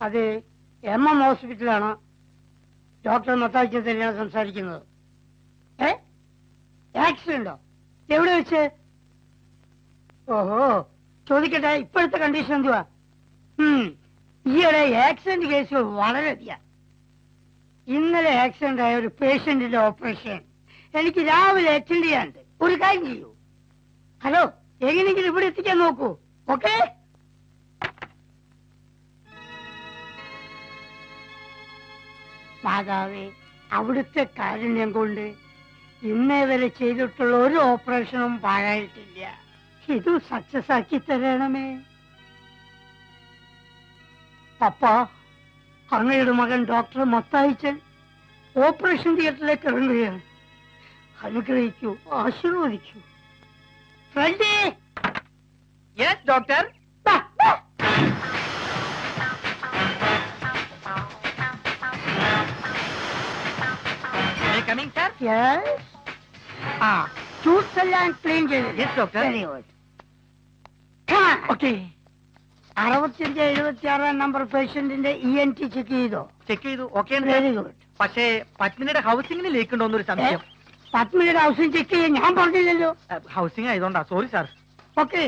അത് MM ഹോസ്പിറ്റലാണ്. Doctor മത്തായിച്ച തന്നെയാണ് സംസാരിക്കുന്നത്. ആക്സിഡന്റോ? എവിടെ വെച്ച്? ഓഹോ, ചോദിക്കട്ടെ, ഇപ്പോഴത്തെ കണ്ടീഷൻ എന്തുവാ? ഈയിടെ ആക്സിഡന്റ് കേസുകൾ വളരെയധികം. ഇന്നലെ ആക്സിഡന്റ് ആയ ഒരു പേഷ്യന്റിന്റെ ഓപ്പറേഷൻ എനിക്ക് രാവിലെ അറ്റൻഡ് ചെയ്യാനുണ്ട്. ഒരു കാര്യം ചെയ്യൂ, ഹലോ, എങ്ങനെയെങ്കിലും ഇവിടെ എത്തിക്കാൻ നോക്കൂ. ഓക്കെ? മാതാവേ, അവിടുത്തെ കാരുണ്യം കൊണ്ട് ഇന്നേ വരെ ചെയ്തിട്ടുള്ള ഒരു ഓപ്പറേഷനും പാഴായിട്ടില്ല. ഇത് സക്സസ് ആക്കി തരണമേ. പപ്പ, അങ്ങയുടെ മകൻ ഡോക്ടർ മത്തായിച്ചൻ ഓപ്പറേഷൻ തിയേറ്ററിലേക്ക് ഇറങ്ങുകയാണ്. അനുഗ്രഹിക്കൂ, ആശീർവദിക്കൂ. ഫ്രണ്ടി. Yes doctor. Coming sir. Yes. Juice എല്ലാം ക്ലീൻ ചെയ്തു. Yes doctor. Very good. Okay. 65-76 number പേഷ്യന്റിന്റെ ENT ചെക്ക് ചെയ്തോ? ചെക്ക് ചെയ്തു. ഓക്കെ. Very good. പക്ഷേ പത്മിനിയുടെ ഹൗസിംഗിന് ലീക്ക് ഉണ്ടോ എന്നൊരു സംശയം. 10 മിനിറ്റ് ഹൗസിംഗ് ചെക്ക് ചെയ്യാൻ ഞാൻ പറഞ്ഞില്ലല്ലോ. ഹൗസിംഗ് ആയതുകൊണ്ടാ. Sorry sir. ഓക്കെ.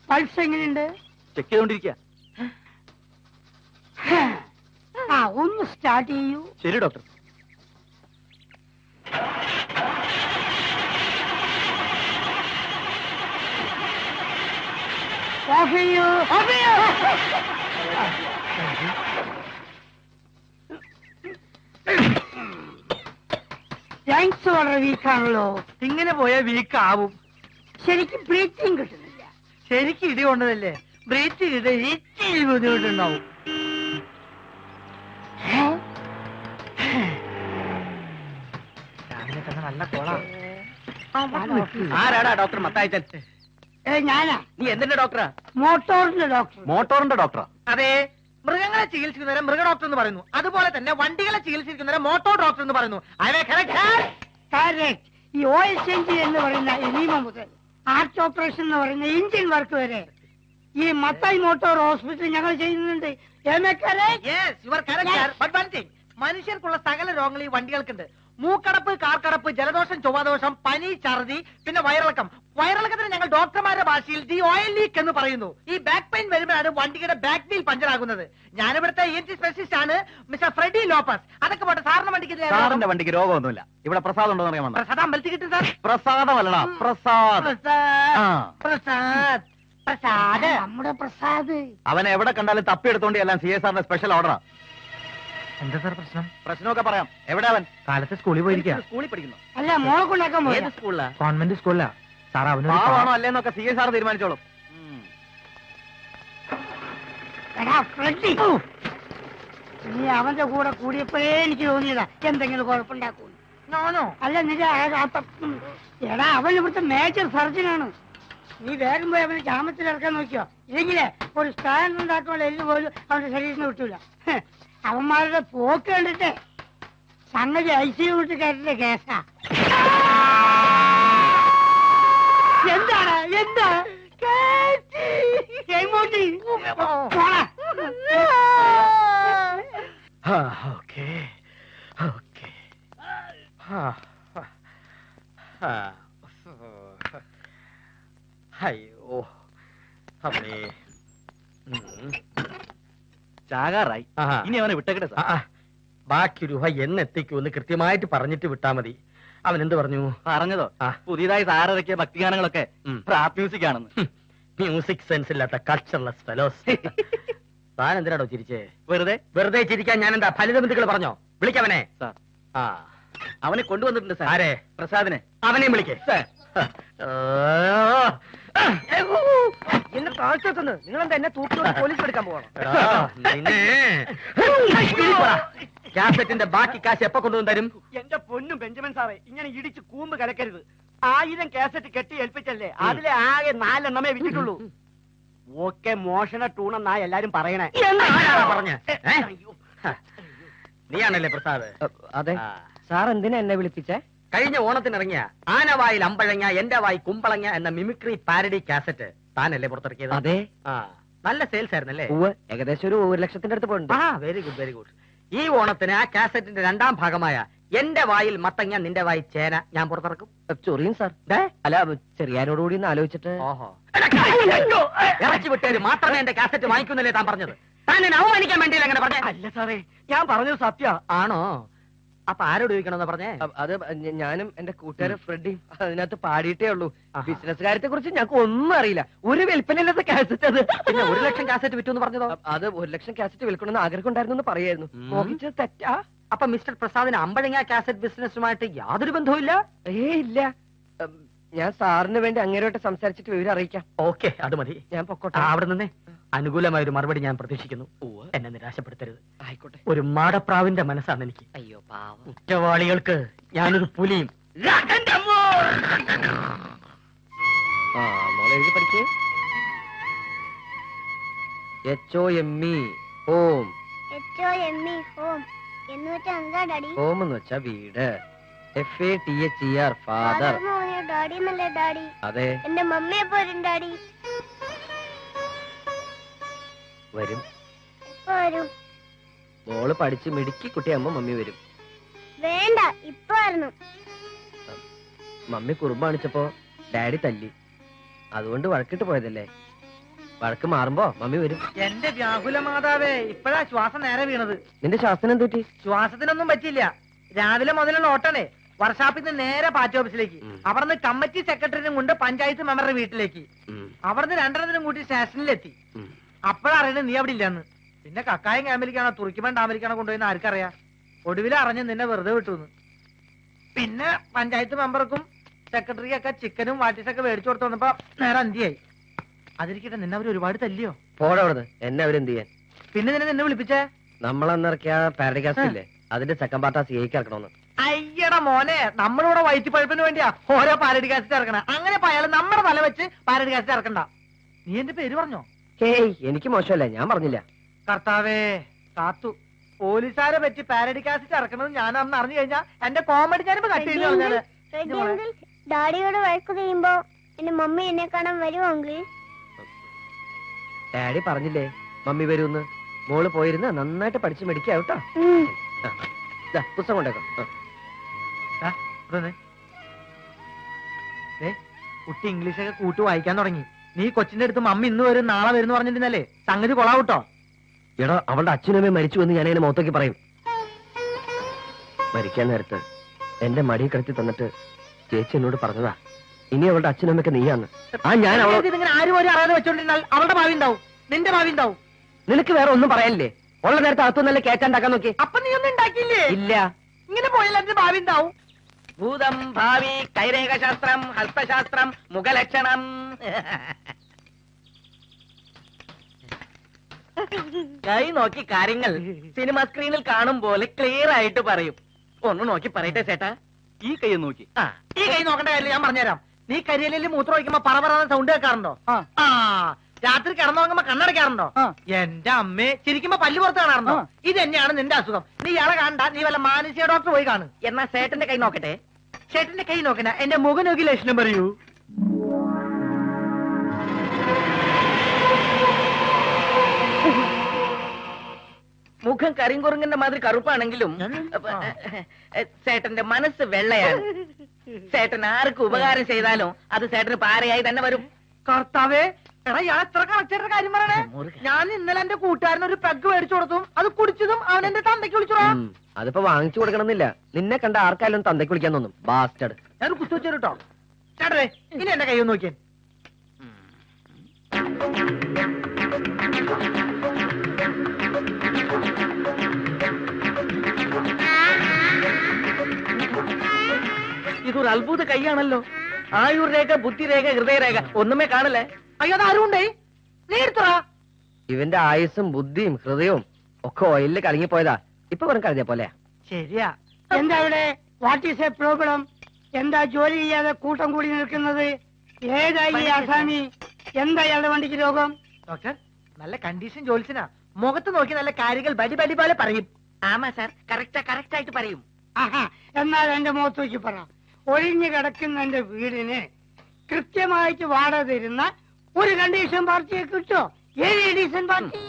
പൾസ് എങ്ങനെയുണ്ട്? ചെക്ക് ചെയ്തോണ്ടിരിക്കുക. ഒന്ന് സ്റ്റാർട്ട് ചെയ്യൂ. ശരി ഡോക്ടർ. ഓഫ് ചെയ്യൂ. ഓഫ് ചെയ്യൂ. ലങ്സ് വളരെ വീക്കാണല്ലോ. ഇങ്ങനെ പോയാൽ വീക്ക് ആവും. ശരിക്കും ബ്രീത്തിങ് കിട്ടുന്നില്ല. ശരിക്കും ഇടി കൊണ്ടതല്ലേ. ബ്രീത്ത് ചെയ്ത് ഇച്ചിരി ബുദ്ധിമുട്ടുണ്ടാവും. രാവിലെ തന്നെ നല്ല കോള. ആരാടാ ഡോക്ടർ മത്തായിച്ചൻ? ഞാനാ. നീ എന്തിന്റെ ഡോക്ടറാ? മോട്ടോറിന്റെ ഡോക്ടർ. മോട്ടോറിന്റെ ഡോക്ടറാ? അതെ. മൃഗങ്ങളെ ചികിത്സിക്കുന്നവരെ മൃഗ ഡോക്ടർ എന്ന് പറയുന്നു. അതുപോലെ തന്നെ വണ്ടികളെ ചികിത്സിക്കുന്നവരെ മോട്ടോർ ഡോക്ടർ എന്ന് പറയുന്നു. ഈ ഓയിൽ ചേഞ്ച് എന്ന് പറയുന്ന എനിമ മുതൽ ഹാർട്ട് ഓപ്പറേഷൻ എന്ന് പറയുന്ന എഞ്ചിൻ വർക്ക് വരെ ഈ മത്തായി മോട്ടോർ ഹോസ്പിറ്റൽ ഞങ്ങൾ ചെയ്യുന്നുണ്ട്. മനുഷ്യർക്കുള്ള സകല രോഗങ്ങൾ ഈ വണ്ടികൾക്കുണ്ട്. മൂക്കടപ്പ്, കാർക്കടപ്പ്, ജലദോഷം, ചൊവ്വാദോഷം, പനി, ഛർദി, പിന്നെ വയറിളക്കം. വയറിളക്കത്തിന് ഞങ്ങൾ ഡോക്ടർമാരുടെ ഭാഷയിൽ ദി ഓയിൽ ലീക്ക് എന്ന് പറയുന്നു. ഈ ബാക്ക് പെയിൻ വരുമ്പോഴാണ് വണ്ടിയുടെ ബാക്ക് വീൽ പഞ്ചർ ആകുന്നത്. ഞാനിവിടുത്തെ ENT സ്പെഷ്യലിസ്റ്റ് ആണ്, മിസ്റ്റർ ഫ്രെഡി ലോപ്പസ്. അതൊക്കെ പോട്ടെ, സാറിന്റെ വണ്ടിക്ക് രോഗമൊന്നുമില്ല. ഇവിടെ പ്രസാദം ഉണ്ടോ? പ്രസാദ് അമ്പലത്തിൽ കിട്ടും സാർ. പ്രസാദമല്ല, പ്രസാദ്. പ്രസാദ് പ്രസാദ് നമ്മുടെ പ്രസാദ്. അവനെ എവിടെ കണ്ടാലും തപ്പിയെടുത്തോണ്ട് എല്ലാം CSRന്റെ സ്പെഷ്യൽ ഓർഡറാ. എന്താ സാർ പ്രശ്നം? പ്രശ്നമൊക്കെ പറയാം. എവിടെ അവൻ? കാലത്ത് സ്കൂളിൽ പോയിരിക്കുക. സ്കൂളിൽ പഠിക്കുന്നു. അല്ല, മോളെ കൊണ്ടാക്കാൻ പോയി. ഏത് സ്കൂളിലാ? കോൺവെന്റ് സ്കൂളിലാ സാർ. അവനാണോ അല്ലേന്നൊക്കെ CSR തീരുമാനിച്ചോളും. നീ അവന്റെ കൂടെ കൂടിയപ്പോഴേ എനിക്ക് തോന്നിയതാ എന്തെങ്കിലും കുഴപ്പമുണ്ടാക്കുന്നു. അല്ല, എടാ, അവൻ ഇവിടുത്തെ മേജർ സർജനാണ്. നീ വേഗം പോയി അവന് ജാമത്തിൽ ഇറക്കാൻ നോക്കിയോ. ഇല്ലെങ്കിലേ ഒരു സ്റ്റാൻഡ് ഉണ്ടാക്കാനുള്ള എല്ല് പോലും അവന്റെ ശരീരത്തിന് കിട്ടൂല. അവന്മാരുടെ പോക്ക് കണ്ടിട്ട് സംഗതി ICU വിട്ട് കയറ്റിന്റെ കേസാ. എന്താണ് എന്താ അയ്യോ, ചാകാറായി. ഇനി അവനെ വിട്ടേക്കട്ടെ. ബാക്കി രൂപ എന്നെത്തിക്കൂന്ന് കൃത്യമായിട്ട് പറഞ്ഞിട്ട് വിട്ടാ മതി. അവൻ എന്ത് പറഞ്ഞു? പറഞ്ഞതോ? പുതിയതായി സാറിറക്കിയ ഭക്തിഗാനങ്ങളൊക്കെ റാപ്പ് മ്യൂസിക് ആണെന്ന്. മ്യൂസിക് സെൻസ് ഇല്ലാത്ത കൾച്ചർലെസ് ഫെലോസ്. താൻ എന്തിനാടോ ചിരിച്ചേ? വെറുതെ ചിരിക്കാൻ ഞാൻ എന്താ ഫലിതബന്ധുക്കൾ പറഞ്ഞോ? വിളിക്കവനെ. അവനെ കൊണ്ടുവന്നിട്ടുണ്ട് സാർ. ആരെ? പ്രസാദിനെ. അവനെയും വിളിക്കേ. എന്നെ താഴ്ചെത്തുന്നു. നിങ്ങളെന്താ എന്നെ തൂക്കി പോലീസ് എടുക്കാൻ പോകണം? കാസറ്റിന്റെ ബാക്കി കാശ് എപ്പോ കൊണ്ടുവന്ന് തരും? എന്റെ പൊന്നും ബെഞ്ചമിൻ സാറേ, ഇങ്ങനെ ഇടിച്ച് കൂമ്പ് കലക്കരുത്. 1000 കാസറ്റ് കെട്ടി ഏൽപ്പിച്ചല്ലേ, അതിലെ ആകെ 4 എണ്ണമേ വിറ്റിട്ടുള്ളൂ. ഓക്കെ മോഷണ ടൂണെന്നാ എല്ലാരും പറയണേ. പറഞ്ഞ നീയാണല്ലേ പ്രസാദ്? അതെ സാർ. എന്തിനാ എന്നെ വിളിപ്പിച്ചേ? കഴിഞ്ഞ ഓണത്തിനിറങ്ങിയ ആനവായിൽ അമ്പഴങ്ങ എന്റെ വായി കുമ്പളങ്ങ എന്ന മിമിക്രി പാരഡി കാസറ്റ് താനല്ലേ പുറത്തിറക്കിയത്? അതെ. നല്ല സെയിൽസ് ആയിരുന്നല്ലേ? ഏകദേശം ഒരു 1 ലക്ഷത്തിന്റെ അടുത്ത് പോയിട്ടുണ്ട്. ആ, വെരി ഗുഡ് വെരി ഗുഡ്. ഈ ഓണത്തിന് ആ കാസറ്റിന്റെ 2ാം ഭാഗമായ എന്റെ വായിൽ മത്തങ്ങ നിന്റെ വായിൽ ചേന ഞാൻ പുറത്തിറക്കും. ചൊറിയും സാർ. അല്ല, ചെറിയാനോടുകൂടി ഒന്ന് ആലോചിച്ചിട്ട്. ഓഹോ, ഇറക്കി വിട്ടേര് മാത്രമേ എന്റെ കാസറ്റ് വാങ്ങിക്കുന്നില്ലേ താൻ പറഞ്ഞത്? താൻ എന്നെ അവമാനിക്കാൻ വേണ്ടിയില്ല അങ്ങനെ പറഞ്ഞേ? അല്ല സാറേ, ഞാൻ പറഞ്ഞത് സത്യ. ആണോ? അപ്പൊ ആരോട് ചോദിക്കണമെന്ന് പറഞ്ഞേ? അത് ഞാനും എന്റെ കൂട്ടുകാരൻ ഫ്രെഡിയും അതിനകത്ത് പാടിയിട്ടേ ഉള്ളൂ. ബിസിനസ് കാര്യത്തെ കുറിച്ച് ഞങ്ങൾക്ക് ഒന്നും അറിയില്ല. ഒരു വിൽപ്പനയില്ലാത്ത കാസറ്റ് അത്. പിന്നെ 1 ലക്ഷം കാസറ്റ് വിറ്റു എന്ന് പറഞ്ഞതോ? അത് 1 ലക്ഷം കാസറ്റ് വിൽക്കണമെന്ന് ആഗ്രഹം ഉണ്ടായിരുന്നു പറയായിരുന്നു. നോക്കിച്ചത് തെറ്റാ. അപ്പൊ മിസ്റ്റർ പ്രസാദിന് അമ്പഴങ്ങ കാസറ്റ് ബിസിനസ്സുമായിട്ട് യാതൊരു ബന്ധവുമില്ല? ഇല്ല. ഞാൻ സാറിന് വേണ്ടി അങ്ങേരോട്ട് സംസാരിച്ചിട്ട് വിവരം അറിയിക്കാം. ഓക്കെ, അത് മതി. ഞാൻ പൊക്കോട്ടെ. അവിടെ നിന്നേ അനുകൂലമായ ഒരു മറുപടി ഞാൻ പ്രതീക്ഷിക്കുന്നു. എന്നെ നിരാശപ്പെടുത്തരുത്. ആയിക്കോട്ടെ. ഒരു മാടപ്രാവിന്റെ മനസ്സാണ് എനിക്ക്. അയ്യോ പാവം. കുറ്റവാളികൾക്ക് ഞാനൊരു പുലിയും. മോളെ എഴുതി പഠിക്കേ. HOME home. HOME ഹോം എന്ന് വെച്ചാ എന്താ ഡാഡി? ഹോം എന്ന് വെച്ചാ വീട്. FATHER father. ഡാഡി എന്നല്ലേ ഡാഡി? അതെ. എന്റെ മമ്മിയെ പോരും ഡാഡി. വരും. എപ്പോ വരും? മോള് പഠിച്ച് മിടുക്കി കുട്ടിയാകുമ്പോ മമ്മി വരും. വേണ്ട, ഇപ്പൊ വരണം. മമ്മി കുറുമ്പ് കാണിച്ചപ്പോ ഡാഡി തല്ലി. അതുകൊണ്ട് വഴക്കിട്ട് പോയതല്ലേ. വഴക്ക് മാറുമ്പോ മമ്മി വരും. എന്റെ വ്യാകുല മാതാവേ, ഇപ്പഴാ ശ്വാസം നേരെ വീണത്. നിന്റെ ശ്വാസനം എന്തുറ്റി? ശ്വാസത്തിനൊന്നും പറ്റില്ല. രാവിലെ മുതലുള്ള ഓട്ടണേ. വർഷാപ്പിൽ നിന്ന് നേരെ പാർട്ടി ഓഫീസിലേക്ക്, അവിടുന്ന് കമ്മിറ്റി സെക്രട്ടറിനും കൊണ്ട് പഞ്ചായത്ത് മെമ്പറുടെ വീട്ടിലേക്ക്, അവിടുന്ന് 2 കൂട്ടി സ്റ്റേഷനിലെത്തി. അപ്പോഴറിയണേ നീ അവിടെ ഇല്ലെന്ന്. പിന്നെ കക്കായും ക്യാമ്പിലേക്കാണോ തുറക്കുമ്പോൾ ഡാമിലേക്കാണോ കൊണ്ടുപോയി ആർക്കറിയാം. ഒടുവിൽ അറിഞ്ഞ് നിന്നെ വെറുതെ വിട്ടുന്ന്. പിന്നെ പഞ്ചായത്ത് മെമ്പർക്കും സെക്രട്ടറിക്കൊക്കെ ചിക്കനും വാട്ടീസൊക്കെ മേടിച്ചു കൊടുത്തു വന്നപ്പോ നേരെ അന്തിയായി. അതിരിക്കട്ടെ, നിന്നെ അവർ ഒരുപാട് തല്ലിയോ? പോടവിടുന്ന്. എന്നെ അവരെന്ത് ചെയ്യാൻ? പിന്നെ നിന്നെ വിളിപ്പിച്ചേ? നമ്മളന്നിറക്കിയ പാരഡികാസ്റ്റ് ഇല്ലേ, അതിന്റെ സെക്കൻഡ് പാർട്ട് സിഐക്ക് ഇറക്കണമെന്ന്. അയ്യട മോനെ, നമ്മളിവിടെ വയറ്റി പഴുപ്പിന് വേണ്ടിയാ ഓരോ പാരഡി കാസറ്റ് ഇറക്കണേ. അങ്ങനെ പോയാൽ നമ്മുടെ തല വെച്ച് പാരഡി കാസറ്റ് ഇറക്കണ്ട. നീ എന്റെ പേര് പറഞ്ഞോ? ഹേയ്, എനിക്ക് മോശമല്ല, ഞാൻ പറഞ്ഞില്ല. കർത്താവേ കാത്തു. പോലീസുകാരെ പറ്റി പാരഡി കാസറ്റ് ഇറക്കണമെന്ന് ഞാൻ അന്ന് അറിഞ്ഞു കഴിഞ്ഞാൽ എന്റെ കോമഡി ഞാനിപ്പോ കട്ട് ചെയ്ത് കളഞ്ഞാല്. ഡാഡിയോട് വഴക്ക് ചെയ്യുമ്പോ എന്റെ മമ്മി എന്നെ കാണാൻ വരുമെങ്കിൽ? ഡാഡി പറഞ്ഞില്ലേ മമ്മി വരൂന്ന്. മോള് പോയിരുന്ന നന്നായിട്ട് പഠിച്ച് മെഡിക്കാവട്ടോ. പുസ്തകം കൊണ്ടേക്കാം. കുട്ടി ഇംഗ്ലീഷൊക്കെ കൂട്ടി വായിക്കാൻ തുടങ്ങി. നീ കൊച്ചിന്റെ അടുത്ത് മമ്മി ഇന്ന് വരും നാളെ വരും പറഞ്ഞിരുന്നല്ലേ, സംഗതി കൊളാവൂട്ടോ. എടാ, അവളുടെ അച്ഛനമ്മയും മരിച്ചു എന്ന് ഞാൻ അതിനെ മുഖത്തേക്ക് പറയും. മരിക്കാൻ നേരത്ത് എന്റെ മടി കിടത്തി തന്നിട്ട് ചേച്ചി എന്നോട് പറഞ്ഞതാ, ഇനി അവളുടെ അച്ഛനമ്മയൊക്കെ നീയാന്ന്. ഞാൻ ഇങ്ങനെ ആരും ഒരു അറിയാതെ വെച്ചോണ്ടിരുന്നാൽ അവളുടെ ഭാവി ഉണ്ടാവും, നിന്റെ ഭാവി ഉണ്ടാവും. നിനക്ക് വേറെ ഒന്നും പറയാനില്ലേ? ഉള്ള നേരത്തെ അകത്തുനിന്നല്ലേ കേറ്റാണ്ടാക്കാൻ നോക്കി. അപ്പൊ നീ ഒന്നും ഉണ്ടാക്കിയില്ലേ? ഇല്ല. ഇങ്ങനെ പോയാൽ അതിന്റെ ഭാവി ഉണ്ടാവും. ഭൂതം, ഭാവി, കൈരേഖശാസ്ത്രം, ഹസ്തശാസ്ത്രം, മുഖലക്ഷണം. കൈ നോക്കി കാര്യങ്ങൾ സിനിമ സ്ക്രീനിൽ കാണും പോലെ ക്ലിയർ ആയിട്ട് പറയും. ഒന്ന് നോക്കി പറയട്ടെ ചേട്ടാ. ഈ കൈ നോക്കി. ഈ കൈ നോക്കേണ്ട കാര്യം ഞാൻ പറഞ്ഞുതരാം. നീ കരിയലിൽ മൂത്രം ഒഴിക്കുമ്പോ പറ സൗണ്ട് കേൾക്കാറുണ്ടോ? രാത്രി കിടന്നുറങ്ങുമ്പോ കണ്ണടയ്ക്കാറുണ്ടോ? എന്റെ അമ്മേ, ചിരിക്കുമ്പോ പല്ല് പുറത്ത് കാണാറുണ്ടോ? ഇത് തന്നെയാണ് നിന്റെ അസുഖം. നീ ഇയാളെ കാണണ്ട, നീ വല്ല മാനസിക ഡോക്ടർ പോയി കാണും. എന്നാ ചേട്ടന്റെ കൈ നോക്കട്ടെ. ചേട്ടന്റെ കൈ നോക്കണ്ട, എന്റെ മുഖം നോക്കി ലക്ഷണം പറയൂ. മുഖം കരിങ്കുറുങ്ങിന്റെ മാതിരി കറുപ്പാണെങ്കിലും ചേട്ടന്റെ മനസ്സ് വെള്ളയാണ്. ചേട്ടൻ ആർക്ക് ഉപകാരം ചെയ്താലും അത് ചേട്ടന് പാരയായി തന്നെ വരും. കർത്താവേ, എടാ ഇയാൾ എത്ര കറക്റ്റായിട്ട് കാര്യം പറയണേ. ഞാൻ ഇന്നലെ എന്റെ കൂട്ടുകാരൻ ഒരു പെഗ് മേടിച്ചു കൊടുത്തും അത് കുടിച്ചതും അവൻ എന്റെ തന്തയ്ക്ക് വിളിച്ചോടാ. അതിപ്പോ വാങ്ങിച്ചു കൊടുക്കണമെന്നില്ല. നിന്നെ കണ്ട ആർക്കായാലും തന്തയ്ക്ക് വിളിക്കാൻ തോന്നും. ബാസ്റ്റഡ്. ഞാൻ കുത്തു വെച്ചു കേട്ടോ. ചേട്ടേ, ഇനി എന്റെ കൈ ഒന്ന് നോക്കിയേ. ഇതൊരു അത്ഭുത കൈയാണല്ലോ. ആയുർ രേഖ, ബുദ്ധിരേഖ, ഹൃദയരേഖ ഒന്നുമേ കാണല്ലേ. അയ്യോ, അത് ആരുണ്ടേ? നീ എടുത്തോ. ഇവന്റെ ആയുസ്സും ബുദ്ധിയും ഹൃദയവും ഒക്കെ ഓയിലിൽ കലങ്ങിപ്പോയതാ. ഇപ്പൊ വെറും കരുതിയ പോലെയാ. ശരിയാ. എന്താ ഇവിടെ? What is A problem? എന്താ ജോലി ചെയ്യാതെ കൂട്ടം കൂടി നിൽക്കുന്നത്? ഏതായി ഈ ആസാമി? എന്താ ഇയാളുടെ വണ്ടിക്ക് രോഗം? ഡോക്ടർ, നല്ല കണ്ടീഷൻ ജോലിസിനാ. മുഖത്ത് നോക്കി നല്ല കാര്യങ്ങൾ ബടി ബടി പോലെ പറയും. ആമാ സാർ, കറക്റ്റ് ആയിട്ട് പറയും. ആഹാ, എന്നാൽ എന്റെ മുഖത്ത് നോക്കി പറ. ഒഴിഞ്ഞു കിടക്കുന്ന എന്റെ വീടിന് കൃത്യമായിട്ട് വാടക തരുന്ന ഒരു കണ്ടീഷൻ പാർട്ടിയെ കിട്ടോ? ഏത് ഡീസന്റ് പാർട്ടി?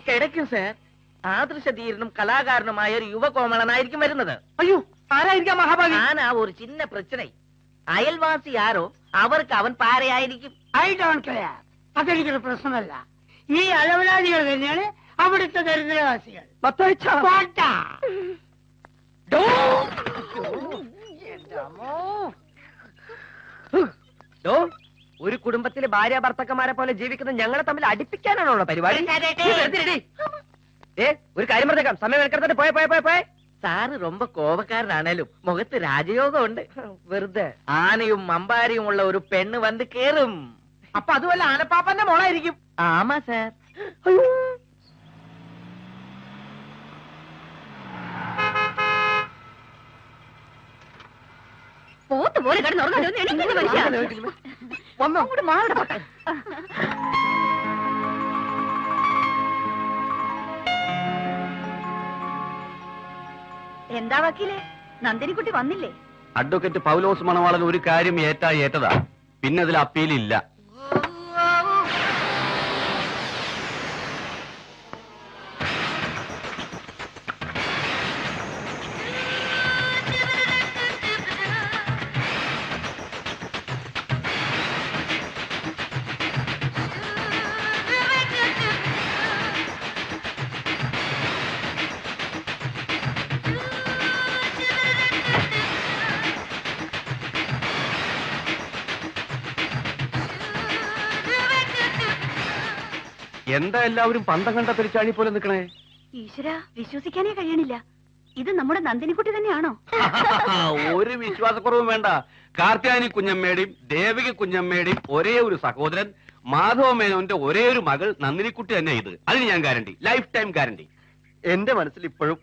കിടക്കും സാർ. ആദർശധീരനും കലാകാരനുമായ ഒരു യുവകോമളനായിരിക്കും വരുന്നത്. അയ്യോ, ആരായിരിക്കാം മഹാഭാവി? ആനാ ഒരു ചിന്ന പ്രശ്ന. അയൽവാസി ആരോ അവർക്ക് അവൻ പാരയായിരിക്കും. I don't care. അതെനിക്കൊരു പ്രശ്നമല്ല. ഈ അലവലാദികൾ തന്നെയാണ് അവിടുത്തെ ദരിദ്രവാസികൾ. പോട്ടാ. ഒരു കുടുംബത്തിലെ ഭാര്യ ഭർത്തക്കന്മാരെ പോലെ ജീവിക്കുന്ന ഞങ്ങളെ തമ്മിൽ അടുപ്പിക്കാനാണോ പരിപാടി? ഒരു കാര്യം പറഞ്ഞേക്കാം, സമയം എടുക്കരുത്. പോയ സാറ് ரொம்ப കോപക്കാരനാണേലും മുഖത്ത് രാജയോഗം ഉണ്ട്. വെറുതെ ആനയും മമ്പാരിയും ഉള്ള ഒരു പെണ്ണ് വന്ന് കേറും. അപ്പൊ അതുമല്ല ആനപ്പാപ്പന്റെ മോളായിരിക്കും. ആമാ സാർ. പോത്ത് പോലെ കിടന്നുറങ്ങാൻ വന്നോ? എന്താ വക്കീലെ, നന്ദിനിക്കുട്ടി വന്നില്ലേ? അഡ്വക്കേറ്റ് പൗലോസ് മണവാളൻ ഒരു കാര്യം ഏറ്റതാ, പിന്നെ അതിൽ അപ്പീലില്ല. എന്താ എല്ലാവരും പന്തം കണ്ട പെരിച്ചാണി പോലെ നിൽക്കണേ? ഈശ്വര, വിശ്വസിക്കാനേ കഴിയണില്ല. ഇത് നമ്മുടെ നന്ദിനിക്കുട്ടി തന്നെയാണോ? ഒരു വിശ്വാസക്കുറവും വേണ്ട. കാർത്യാനി കുഞ്ഞമ്മയുടെയും ദേവിക കുഞ്ഞമ്മയുടെയും ഒരേ ഒരു സഹോദരൻ മാധവ മേനോന്റെ ഒരേ ഒരു മകൾ നന്ദിനിക്കുട്ടി തന്നെ ഇത്. അതിന് ഞാൻ ഗ്യാരണ്ടി, ലൈഫ് ടൈം ഗ്യാരണ്ടി. എന്റെ മനസ്സിൽ ഇപ്പോഴും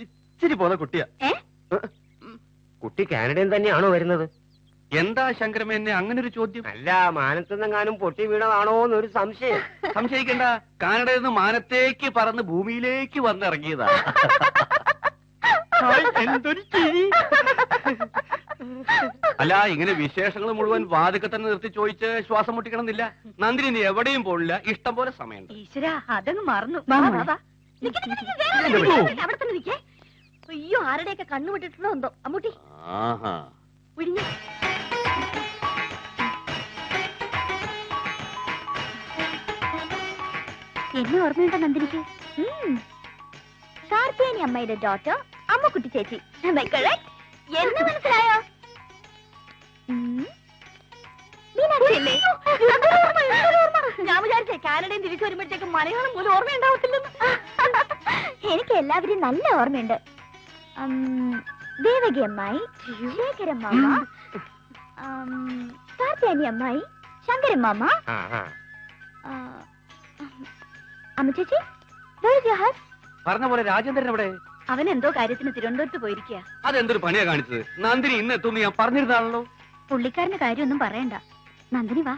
ഇച്ചിരി പോലെ കുട്ടിയാ. കുട്ടി കാനഡയിൽ തന്നെയാണോ വരുന്നത്? എന്താ ശങ്കരമേനെ അങ്ങനെ ഒരു ചോദ്യം? അല്ല, മാനത്തെന്നെങ്ങാനും പൊട്ടി വീണതാണോ എന്നൊരു സംശയം. സംശയിക്കണ്ട, കാനഡയിൽ നിന്ന് മാനത്തേക്ക് പറന്ന് ഭൂമിയിലേക്ക് വന്നിറങ്ങിയതാ. എന്തൊരു ചിരി. അല്ല, ഇങ്ങനെ വിശേഷങ്ങൾ മുഴുവൻ വാതിക്കെ തന്നെ നിർത്തി ചോദിച്ച് ശ്വാസം മുട്ടിക്കണമെന്നില്ല. നന്ദിനി നീ എവിടെയും പോളില്ല, ഇഷ്ടം പോലെ സമയമുണ്ട്. ഈശ്വര, അതങ്ങ് മറന്നു. അവിടെ തന്നെ നിൽക്കേ. അയ്യോ, ആരുടെയൊക്കെ കണ്ണുവിട്ടിട്ടുണ്ടോ എന്തോ. അമ്മൂട്ടി ആഹാ, ഒഴിഞ്ഞു. എന്നെ ഓർമ്മയുണ്ടോ നന്ദിനിക്ക്? കാർത്തിയാനി അമ്മയുടെ ഡോട്ടർ അമ്മക്കുട്ടി ചേച്ചി. എന്നെ മനസ്സിലായോ? മീനാക്ഷിയല്ലേ? ഞാൻ വിചാരിച്ചേ കാനഡയിൽ തിരിച്ചു വരുമ്പോഴത്തേക്കും മലയാളം പോലും ഓർമ്മയുണ്ടാവത്തില്ലെന്ന്. എനിക്ക് എല്ലാവരെയും നല്ല ഓർമ്മയുണ്ട്. ദേവകി അമ്മായി, ശേഖരമ്മ, കാർത്തിയാനി അമ്മായി, ശങ്കരമ്മ, അമ്മ ചേച്ചി. പറഞ്ഞ പോലെ രാജേന്ദ്രൻ എവിടെ? അവൻ എന്തോ കാര്യത്തിന് തിരുവനന്തപുരത്ത് പോയിരിക്കുക. അതെന്തൊരു പണിയാ കാണിച്ചത്? നന്ദിനി ഇന്ന് എത്തുമെന്ന് ഞാൻ പറഞ്ഞിരുന്നാണല്ലോ. പുള്ളിക്കാരന്റെ കാര്യമൊന്നും പറയണ്ട. നന്ദിനി വാ.